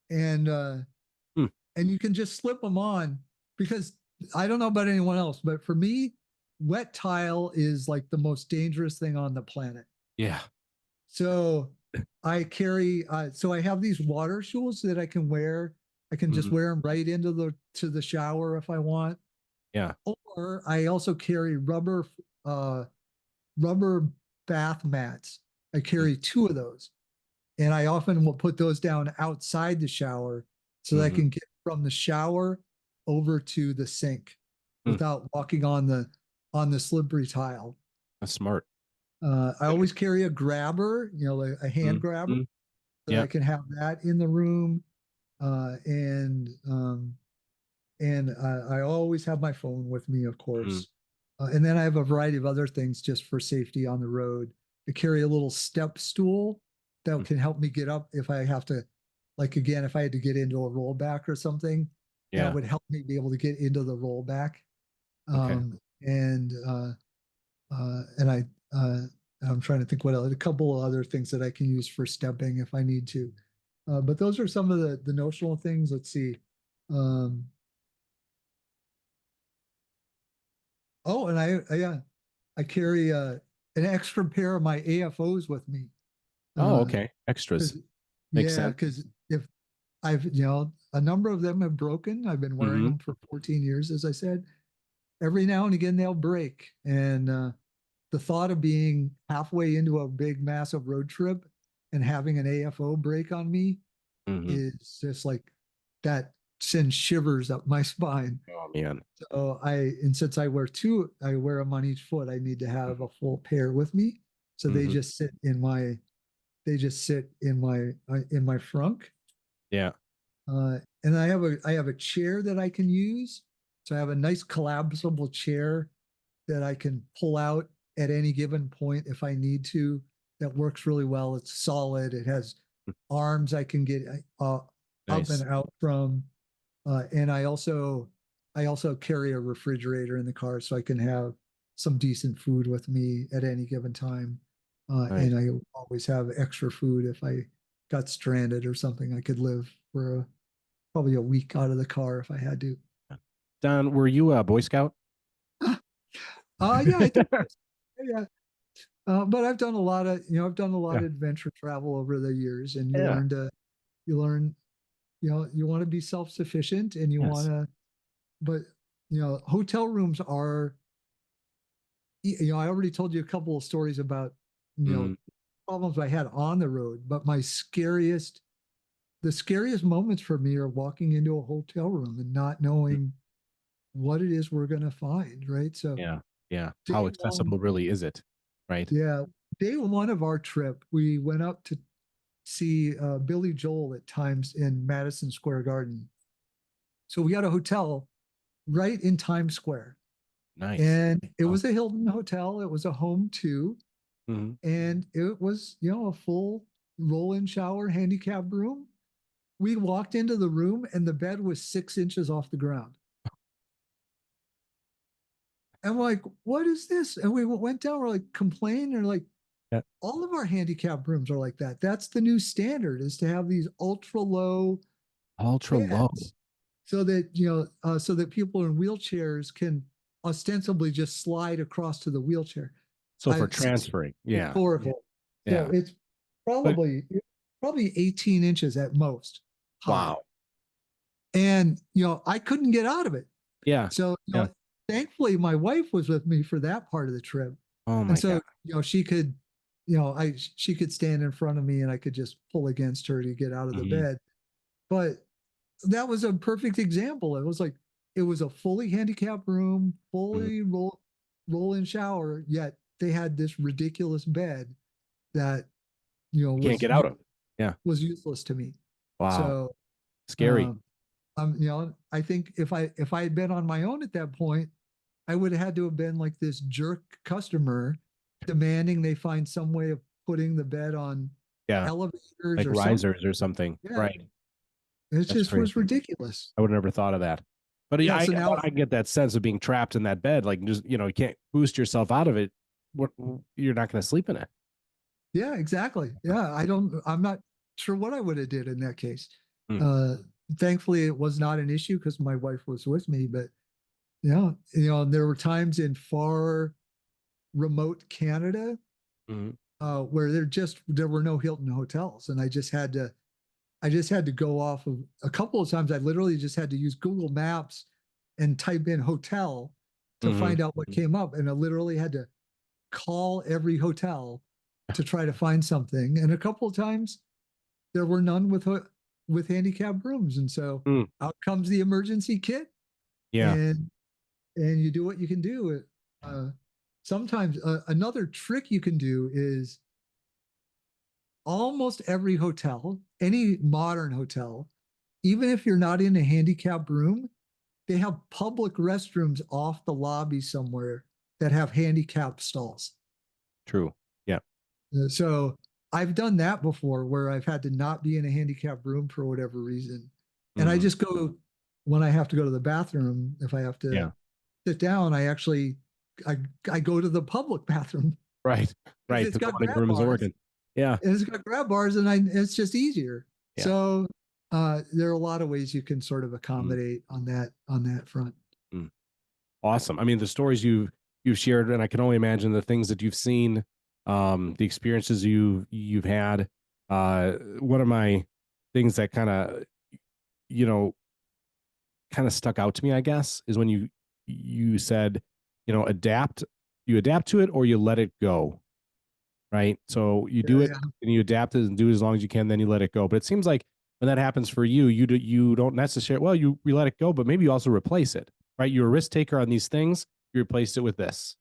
and you can just slip them on, because I don't know about anyone else, but for me, wet tile is like the most dangerous thing on the planet. Yeah. So I carry, so I have these water shoes that I can wear. I can just wear them right into the shower if I want. Yeah. Or I also carry rubber bath mats. I carry 2 of those. And I often will put those down outside the shower so that I can get from the shower over to the sink without walking on the slippery tile. That's smart. I always carry a grabber, like a hand grabber, so I can have that in the room. I always have my phone with me, of course. And then I have a variety of other things just for safety on the road. I carry a little step stool that can help me get up if I have to, like, again, if I had to get into a rollback or something, that would help me be able to get into the rollback. I'm trying to think what else, a couple of other things that I can use for stepping if I need to. But those are some of the notional things. Let's see. And I carry an extra pair of my AFOs with me. Okay. Extras. Makes sense. Because if I've, a number of them have broken. I've been wearing them for 14 years, as I said. Every now and again, they'll break. And the thought of being halfway into a big, massive road trip and having an AFO break on me is just like, that sends shivers up my spine. Oh, man. So since I wear 2, I wear them on each foot, I need to have a full pair with me. So they just sit in my frunk. Yeah. And I have a chair that I can use. So I have a nice collapsible chair that I can pull out at any given point if I need to. That works really well. It's solid. It has arms I can get up and out from. And I also carry a refrigerator in the car so I can have some decent food with me at any given time. And I always have extra food if I got stranded or something. I could live for probably a week out of the car if I had to. Don, were you a Boy Scout? Yeah, I think, yeah. But I've done a lot of, adventure travel over the years, and you learn, you want to be self-sufficient, and you want to, but hotel rooms are, I already told you a couple of stories about, problems I had on the road, but the scariest moments for me are walking into a hotel room and not knowing what it is we're going to find. Right. So how accessible really is it? Right. Yeah. Day 1 of our trip, we went up to see Billy Joel at times in Madison Square Garden. So we got a hotel right in Times Square. Nice. And it was a Hilton hotel. It was a home too. And it was, a full roll-in shower, handicap room. We walked into the room and the bed was 6 inches off the ground. And we're like, what is this? And we went down, we're like complaining, and like, all of our handicap rooms are like that. That's the new standard, is to have these ultra low, so that, so that people in wheelchairs can ostensibly just slide across to the wheelchair. So for transferring, horrible. So it's probably 18 inches at most high. Wow. And I couldn't get out of it. Yeah. So thankfully my wife was with me for that part of the trip. Oh my and so God. she could, she could stand in front of me and I could just pull against her to get out of the bed. But that was a perfect example. It was like, it was a fully handicapped room, fully roll-in shower, yet they had this ridiculous bed that, can't get out of. Was useless to me. Wow. So scary. I think if I had been on my own at that point, I would have had to have been like this jerk customer demanding they find some way of putting the bed on elevators, like or risers or something. Yeah. Right. It just was ridiculous. I would have never thought of that. But so now I get that sense of being trapped in that bed. Like, just, you can't boost yourself out of it. You're not going to sleep in it. Yeah, exactly. Yeah. I'm not sure what I would have did in that case. Thankfully it was not an issue because my wife was with me, but there were times in far remote Canada where there were no Hilton hotels, and I just had to go off of a couple of times. I literally just had to use Google Maps and type in hotel to find out what came up. And I literally had to call every hotel to try to find something. And a couple of times there were none with handicap rooms. And so Mm. out comes the emergency kit, Yeah. and you do what you can do. Sometimes another trick you can do is almost every hotel, any modern hotel, even if you're not in a handicap room, they have public restrooms off the lobby somewhere that have handicap stalls. True. Yeah. So I've done that before where I've had to not be in a handicap room for whatever reason. And I just go when I have to go to the bathroom, if I have to sit down, I go to the public bathroom. Right. Right. It's The got running grab room is bars. working. Yeah. And it's got grab bars, and it's just easier. Yeah. So there are a lot of ways you can sort of accommodate on that front. Awesome. I mean, the stories you've shared, and I can only imagine the things that you've seen, the experiences you've had. One of my things that kind of, kind of stuck out to me, I guess, is when you said, adapt. You adapt to it, or you let it go. Right. So you do it, and you adapt it and do it as long as you can. Then you let it go. But it seems like when that happens for you, you don't necessarily. Well, you let it go, but maybe you also replace it. Right. You're a risk taker on these things. You replaced it with this.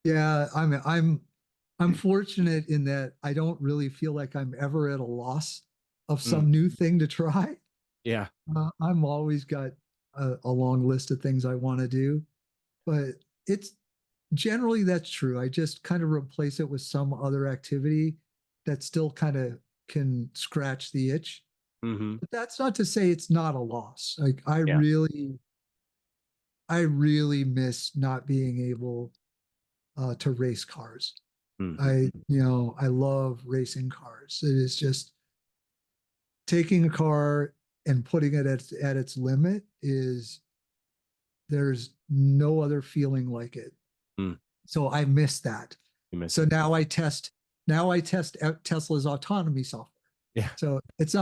Yeah, I'm fortunate in that I don't really feel like I'm ever at a loss of some new thing to try. Yeah. I'm always got a long list of things I want to do, but it's generally that's true. I just kind of replace it with some other activity that still kind of can scratch the itch. But that's not to say it's not a loss. Like I really miss not being able to race cars. I love racing cars. It is just taking a car and putting it at its limit there's no other feeling like it. So I miss that. So now I test Tesla's autonomy software. Yeah. So it's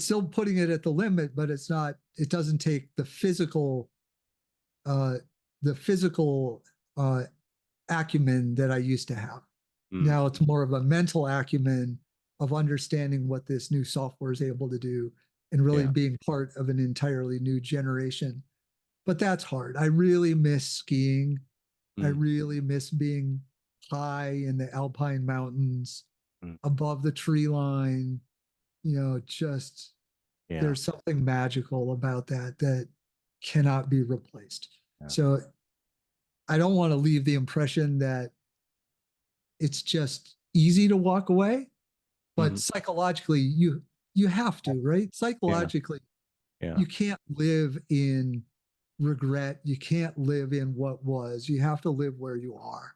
still putting it at the limit, but it doesn't take the physical acumen that I used to have. Now it's more of a mental acumen of understanding what this new software is able to do and really being part of an entirely new generation. But that's hard. I really miss skiing. I really miss being high in the Alpine mountains, above the tree line. There's something magical about that cannot be replaced. Yeah. So I don't want to leave the impression that it's just easy to walk away, but psychologically you have to, right? Psychologically, you can't live in regret. You can't live in what was. You have to live where you are.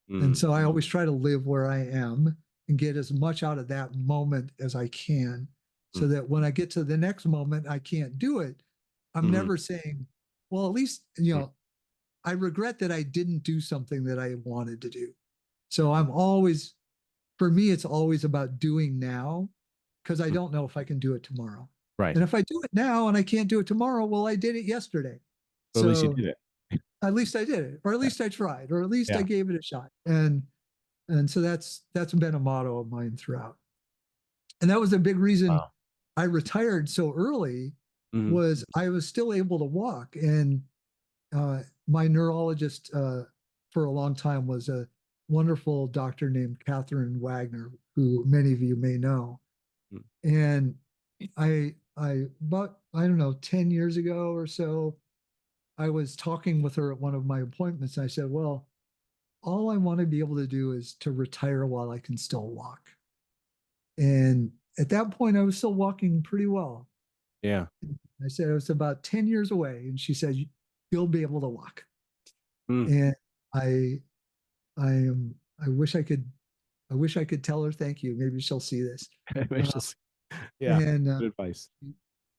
And so I always try to live where I am and get as much out of that moment as I can, so that when I get to the next moment, I can't do it. I'm never saying, well, at least, I regret that I didn't do something that I wanted to do. So for me, it's always about doing now, because I don't know if I can do it tomorrow. Right. And if I do it now and I can't do it tomorrow, well, I did it yesterday. But at least you did it. At least I did it, or at least I tried, or at least I gave it a shot. And so that's been a motto of mine throughout. And that was a big reason I retired so early, was I was still able to walk. And my neurologist for a long time was a wonderful doctor named Catherine Wagner, who many of you may know. And about, I don't know, 10 years ago or so, I was talking with her at one of my appointments. And I said, well, all I want to be able to do is to retire while I can still walk. And at that point, I was still walking pretty well. Yeah. I said, it was about 10 years away. And she said, you'll be able to walk. And I wish I could tell her thank you. Maybe she'll see this. Yeah. And good advice.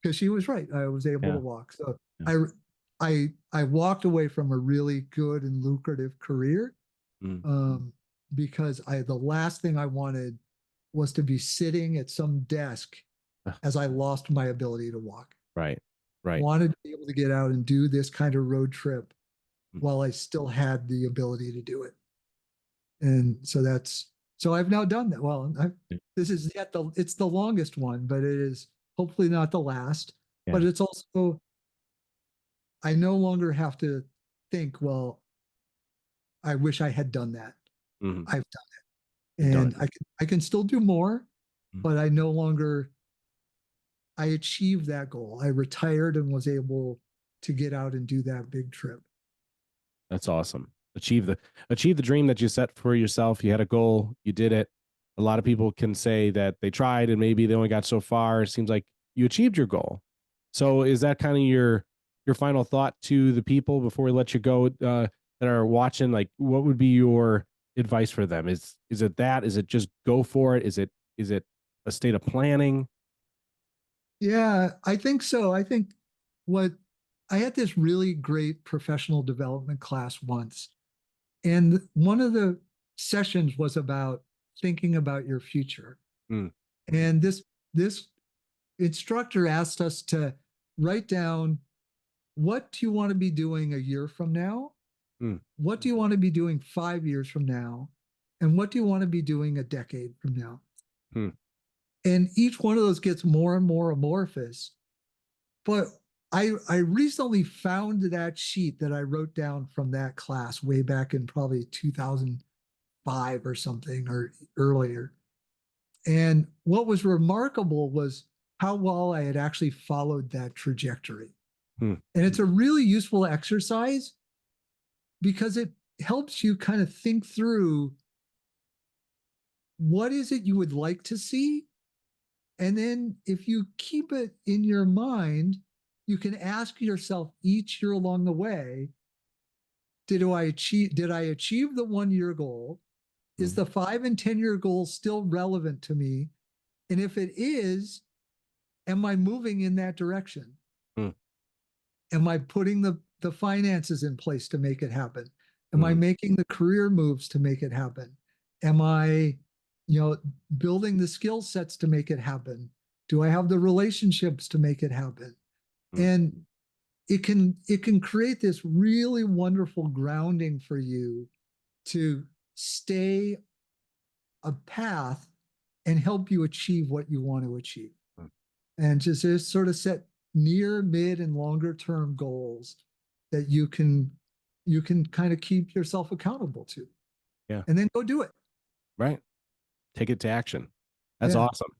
Because she was right. I was able to walk. So I walked away from a really good and lucrative career, because the last thing I wanted was to be sitting at some desk as I lost my ability to walk. Right. I wanted to be able to get out and do this kind of road trip while I still had the ability to do it. And so that's So I've now done that. Well, this is yet it's the longest one, but it is hopefully not the last. Yeah. But it's also, I no longer have to think, well, I wish I had done that. Mhm. I've done it. You've done And it. I can still do more, Mhm. but I no longer, I achieved that goal. I retired and was able to get out and do that big trip. That's awesome. Achieve the dream that you set for yourself. You had a goal, you did it. A lot of people can say that they tried and maybe they only got so far. It seems like you achieved your goal. So is that kind of your final thought to the people before we let you go that are watching? Like, what would be your advice for them? Is it that? Is it just go for it? Is it a state of planning? Yeah, I think so. I think what I had this really great professional development class once, and one of the sessions was about thinking about your future. Mm. And this instructor asked us to write down, what do you want to be doing a year from now? Mm. What do you want to be doing 5 years from now? And what do you want to be doing a decade from now? Mm. And each one of those gets more and more amorphous. But I recently found that sheet that I wrote down from that class way back in probably 2005 or something, or earlier. And what was remarkable was how well I had actually followed that trajectory. Mm. And it's a really useful exercise because it helps you kind of think through, what is it you would like to see? And then if you keep it in your mind, you can ask yourself each year along the way, did I achieve the 1 year goal? Is the 5 and 10 year goal still relevant to me? And if it is, am I moving in that direction? Mm. Am I putting the finances in place to make it happen? Am I Mm. making the career moves to make it happen? Am I, building the skill sets to make it happen? Do I have the relationships to make it happen? Mm. And it can create this really wonderful grounding for you to stay a path and help you achieve what you want to achieve. Mm. And just sort of set near, mid, and longer term goals that you can kind of keep yourself accountable to. Yeah. And then go do it. Right. Take it to action. That's Yeah. awesome.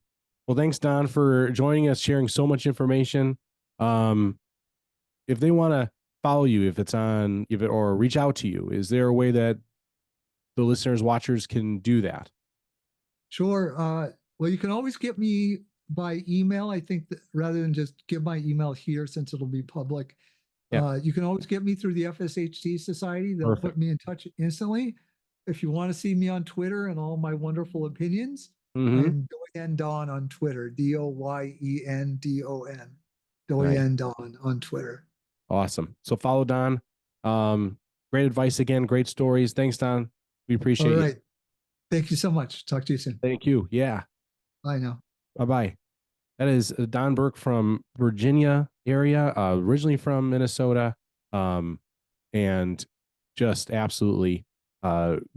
Well, thanks, Don, for joining us, sharing so much information. If they want to follow you, or reach out to you, is there a way that the listeners, watchers can do that? Sure. Well, you can always get me by email. I think that rather than just give my email here, since it'll be public, Yeah. you can always get me through the FSHD Society. They'll Perfect. put me in touch instantly. If you want to see me on Twitter and all my wonderful opinions, Mhm. I'm Doyen Don on Twitter. DOYENDON. Nice. Doyen Don on Twitter. Awesome. So follow Don. Great advice again. Great stories. Thanks, Don. We appreciate All you. right. Thank you so much. Talk to you soon. Thank you. Yeah. Bye now. Bye-bye. That is Don Burke from Virginia area, originally from Minnesota, and just absolutely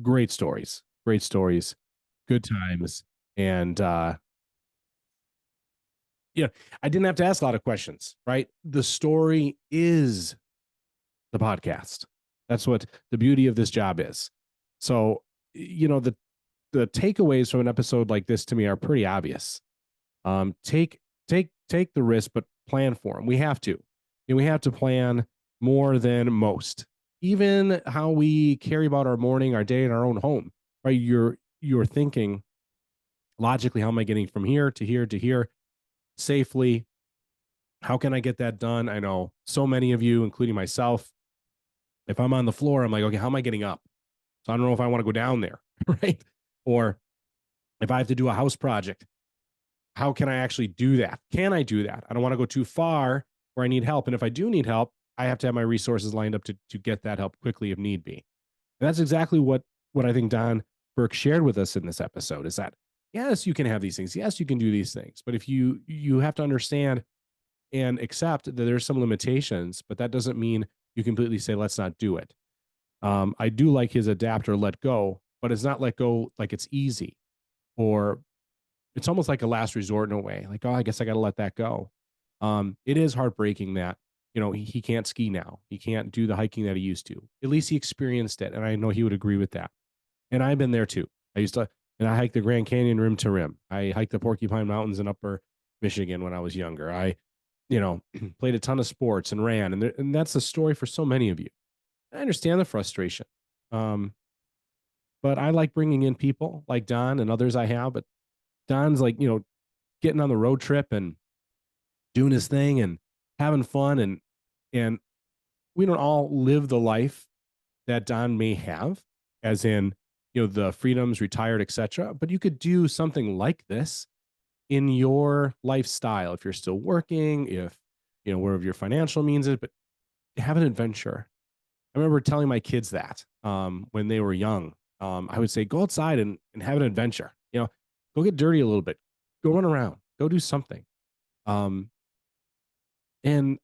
great stories, good times. And, I didn't have to ask a lot of questions, right? The story is the podcast. That's what the beauty of this job is. So, the takeaways from an episode like this to me are pretty obvious. Take the risk, but plan for them. We have to. And we have to plan more than most. Even how we carry about our morning, our day in our own home, right? You're thinking logically, how am I getting from here to here to here safely? How can I get that done? I know so many of you, including myself, if I'm on the floor, I'm like, okay, how am I getting up? So I don't know if I want to go down there, right? Or if I have to do a house project, how can I actually do that? Can I do that? I don't want to go too far where I need help. And if I do need help, I have to have my resources lined up to get that help quickly if need be. And that's exactly what I think Don Burke shared with us in this episode, is that, yes, you can have these things. Yes, you can do these things. But if you have to understand and accept that there's some limitations, but that doesn't mean you completely say, let's not do it. I do like his adapt or let go but it's not let go like it's easy, or it's almost like a last resort in a way. Like, oh, I guess I got to let that go. It is heartbreaking that, he can't ski now. He can't do the hiking that he used to. At least he experienced it. And I know he would agree with that. And I've been there too. And I hiked the Grand Canyon rim to rim. I hiked the Porcupine Mountains in upper Michigan when I was younger. I, played a ton of sports and ran. And that's the story for so many of you. I understand the frustration. But I like bringing in people like Don and others I have. But Don's like, getting on the road trip and doing his thing and having fun. And we don't all live the life that Don may have, as in, the freedoms, retired, etc. But you could do something like this in your lifestyle if you're still working, if, wherever your financial means is, but have an adventure. I remember telling my kids that when they were young. I would say, go outside and have an adventure. Go get dirty a little bit. Go run around. Go do something. And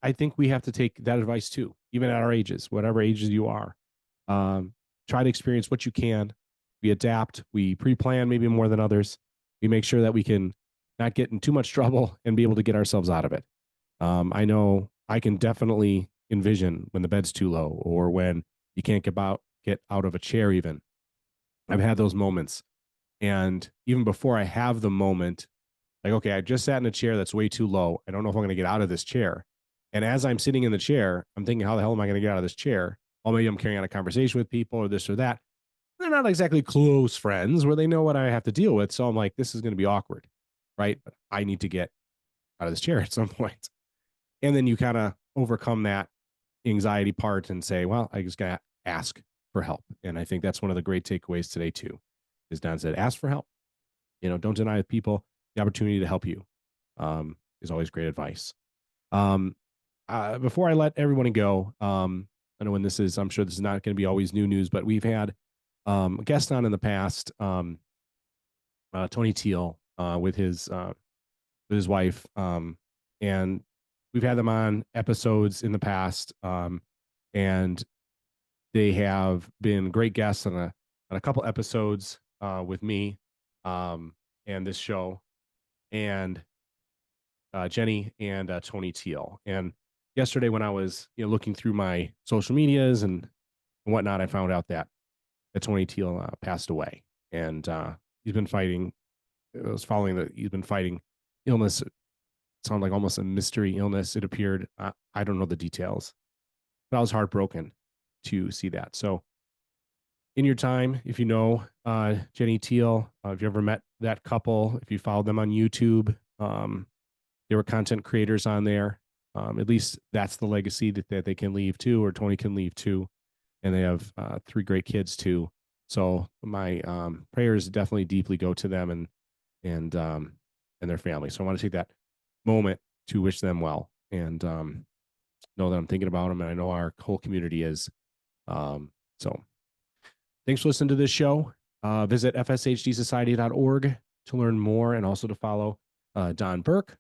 I think we have to take that advice too, even at our ages, whatever ages you are. Try to experience what you can. We adapt. We pre-plan maybe more than others. We make sure that we can not get in too much trouble and be able to get ourselves out of it. I know I can definitely envision when the bed's too low or when you can't get out of a chair even. I've had those moments. And even before I have the moment, like, okay, I just sat in a chair that's way too low. I don't know if I'm going to get out of this chair. And as I'm sitting in the chair, I'm thinking, how the hell am I going to get out of this chair? Or maybe I'm carrying on a conversation with people or this or that. They're not exactly close friends where they know what I have to deal with. So I'm like, this is going to be awkward, right? But I need to get out of this chair at some point. And then you kind of overcome that anxiety part and say, well, I just got to ask for help. And I think that's one of the great takeaways today too, is Don said, ask for help. Don't deny people the opportunity to help you. Is always great advice. Before I let everyone go, I know when this is, I'm sure this is not going to be always new news, but we've had a guest on in the past, Tony Teal, with his wife, and we've had them on episodes in the past, and they have been great guests on a couple episodes with me and this show, and Jenny and Tony Teal. And yesterday, when I was looking through my social medias and whatnot, I found out that Tony Teal passed away, and he's been fighting. He's been fighting illness. It sounded like almost a mystery illness. It appeared. I don't know the details, but I was heartbroken to see that. So, in your time, if you know Jenny Teal, if you ever met that couple, if you followed them on YouTube, they were content creators on there. At least that's the legacy that they can leave too, or Tony can leave too. And they have 3 great kids too. So my prayers definitely deeply go to them and their family. So I want to take that moment to wish them well and know that I'm thinking about them, and I know our whole community is. So thanks for listening to this show. Visit fshdsociety.org to learn more and also to follow Don Burke.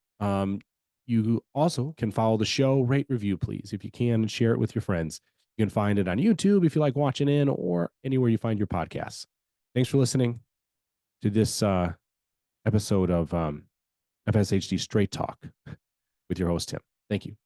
You also can follow the show, rate, review, please, if you can, and share it with your friends. You can find it on YouTube if you like watching in, or anywhere you find your podcasts. Thanks for listening to this episode of FSHD Straight Talk with your host, Tim. Thank you.